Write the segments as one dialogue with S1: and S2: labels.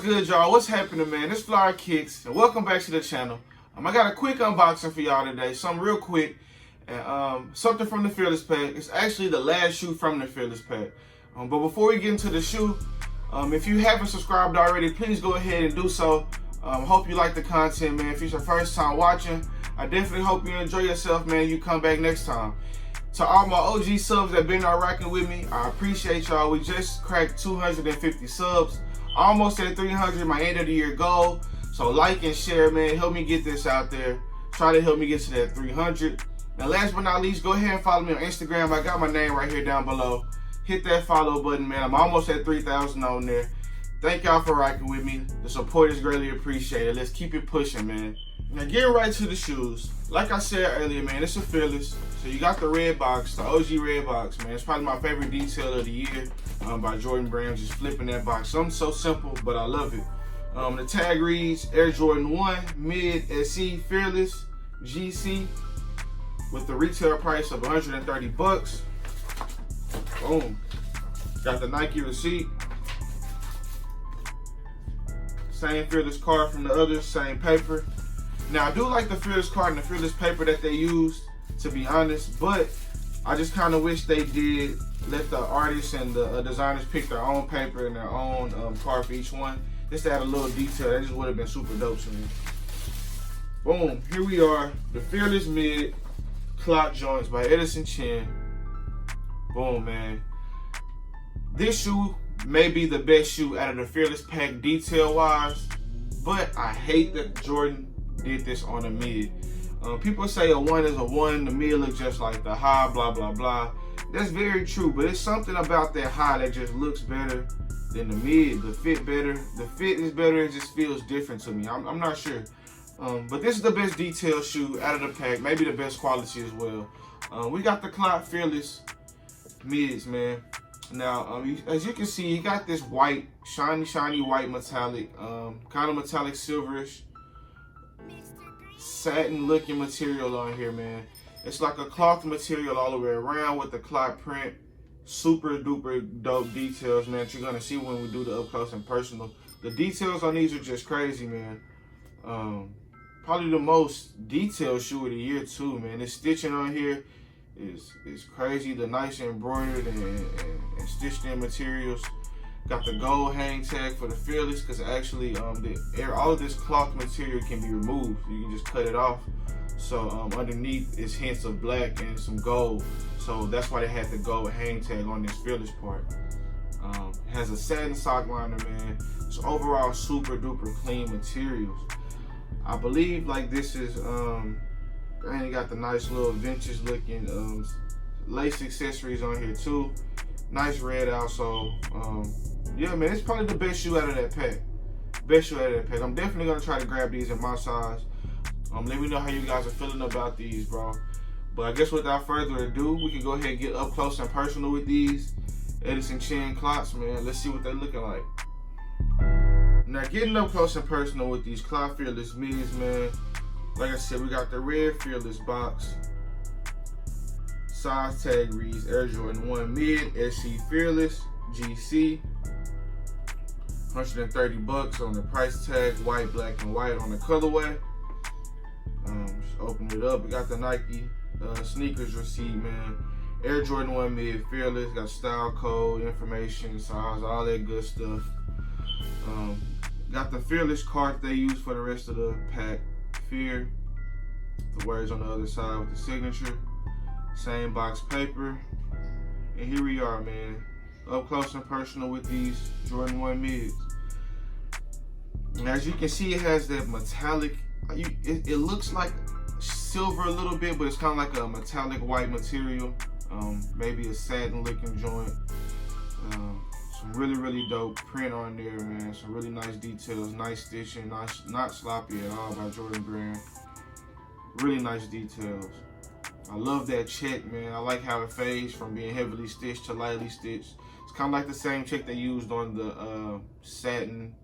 S1: good, y'all? What's happening, man? It's FLYEERR Kicks, and welcome back to the channel. I got a quick unboxing for y'all today, something real quick, and something from the Fearless pack. It's actually the last shoe from the Fearless pack. But before we get into the shoe, if you haven't subscribed already, please go ahead and do so. Hope you like the content, man. If it's your first time watching, I definitely hope you enjoy yourself, man. You come back next time. To all my OG subs that been out rocking with me, I appreciate y'all. We just cracked 250 subs. Almost at 300, my end of the year goal. So like and share, man. Help me get this out there. Try to help me get to that 300. Now last but not least, go ahead and follow me on Instagram. I got my name right here down below. Hit that follow button, man. I'm almost at 3,000 on there. Thank y'all for rocking with me. The support is greatly appreciated. Let's keep it pushing, man. Now getting right to the shoes. Like I said earlier, man, it's a Fearless. So you got the red box, the OG red box, man. It's probably my favorite detail of the year by Jordan Brand. Just flipping that box. Something so simple, but I love it. The tag reads Air Jordan 1 Mid SE Fearless GC with the retail price of 130 bucks. Boom. Got the Nike receipt. Same Fearless card from the others, same paper. Now I do like the Fearless card and the Fearless paper that they used, to be honest, but I just kind of wish they did let the artists and the designers pick their own paper and their own card for each one, just to add a little detail. That just would have been super dope to me. Boom, here we are, the Fearless Mid CLOT joints by EDISON CHEN. Boom, man. This shoe may be the best shoe out of the Fearless pack detail-wise, but I hate that Jordan did this on a mid. People say a 1 is a 1, the mid looks just like the high, blah, blah, blah. That's very true, but it's something about that high that just looks better than the mid. The fit better. The fit is better. It just feels different to me. I'm not sure. But this is the best detail shoe out of the pack. Maybe the best quality as well. We got the CLOT Fearless mids, man. Now, as you can see, you got this white, shiny white metallic, kind of metallic silverish, satin looking material on here, man. It's like a cloth material all the way around with the CLOT print. Super duper dope details, man, that you're gonna see when we do the up close and personal. The details on these are just crazy, man. Probably the most detailed shoe of the year too, man. This stitching on here is crazy. The nice embroidered and stitched in materials. Got the gold hang tag for the Fearless, because actually all of this cloth material can be removed. You can just cut it off. So underneath is hints of black and some gold. So that's why they had the gold hang tag on this Fearless part. Has a satin sock liner, man. It's overall super duper clean materials. I believe like this is and you got the nice little vintage looking lace accessories on here too. Nice red outsole. Yeah, man, it's probably the best shoe out of that pack. Best shoe out of that pack. I'm definitely gonna try to grab these in my size. Let me know how you guys are feeling about these, bro. But I guess without further ado, we can go ahead and get up close and personal with these EDISON CHEN CLOTs, man. Let's see what they're looking like. Now, getting up close and personal with these CLOT Fearless mids, man. Like I said, we got the red Fearless box. Size tag reads Air Jordan 1 Mid SE Fearless GC. 130 bucks on the price tag, white, black, and white on the colorway. Just open it up. We got the Nike sneakers receipt, man. Air Jordan 1 Mid Fearless. Got style code, information, size, all that good stuff. Got the Fearless card they use for the rest of the pack. Fear. The words on the other side with the signature. Same box paper. And here we are, man. Up close and personal with these Jordan 1 mids. And as you can see, it has that metallic, it looks like silver a little bit, but it's kind of like a metallic white material. Maybe a satin looking joint. Some really dope print on there, man. Some really nice details, nice stitching, not sloppy at all by Jordan Brand. Really nice details. I love that check, man. I like how it fades from being heavily stitched to lightly stitched. It's kind of like the same check they used on the satin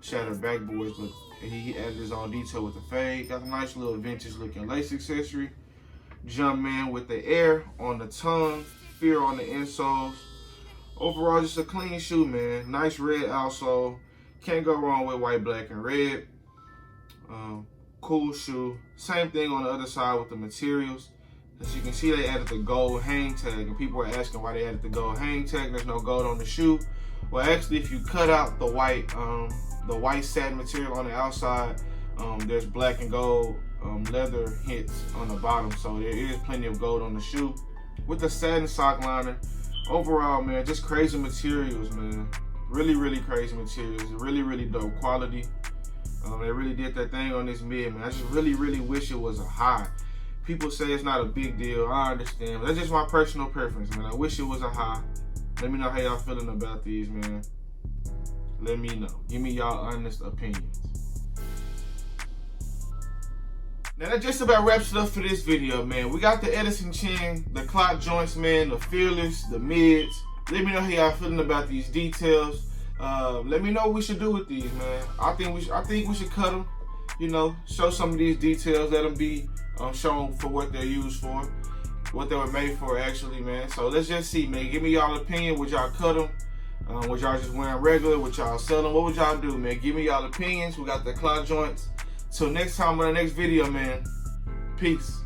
S1: shattered backboards, but he added his own detail with the fade. Got a nice little vintage looking lace accessory. Jumpman with the air on the tongue, fear on the insoles. Overall, just a clean shoe, man. Nice red outsole. Can't go wrong with white, black, and red. Cool shoe. Same thing on the other side with the materials. As you can see, they added the gold hang tag, and people are asking why they added the gold hang tag. There's no gold on the shoe. Well, actually, if you cut out the white satin material on the outside, there's black and gold leather hints on the bottom, so there is plenty of gold on the shoe. With the satin sock liner, overall, man, just crazy materials, man. Really, really crazy materials. Really, really dope quality. They really did that thing on this mid, man. I just really, really wish it was a high. People say it's not a big deal. I understand, but that's just my personal preference, man. I wish it was a high. Let me know how y'all feeling about these, man. Let me know. Give me y'all honest opinions. Now that just about wraps it up for this video, man. We got the EDISON CHEN, the CLOT joints, man, the FLYEERRs, the mids. Let me know how y'all feeling about these details. Let me know what we should do with these, man. I think we should cut them. You know, show some of these details. Let them be shown for what they're used for, what they were made for, actually, man. So let's just see, man. Give me y'all opinion. Would y'all cut them? Would y'all just wear them regular? Would y'all sell them? What would y'all do, man? Give me y'all opinions. We got the CLOT joints. Till next time on the next video, man. Peace.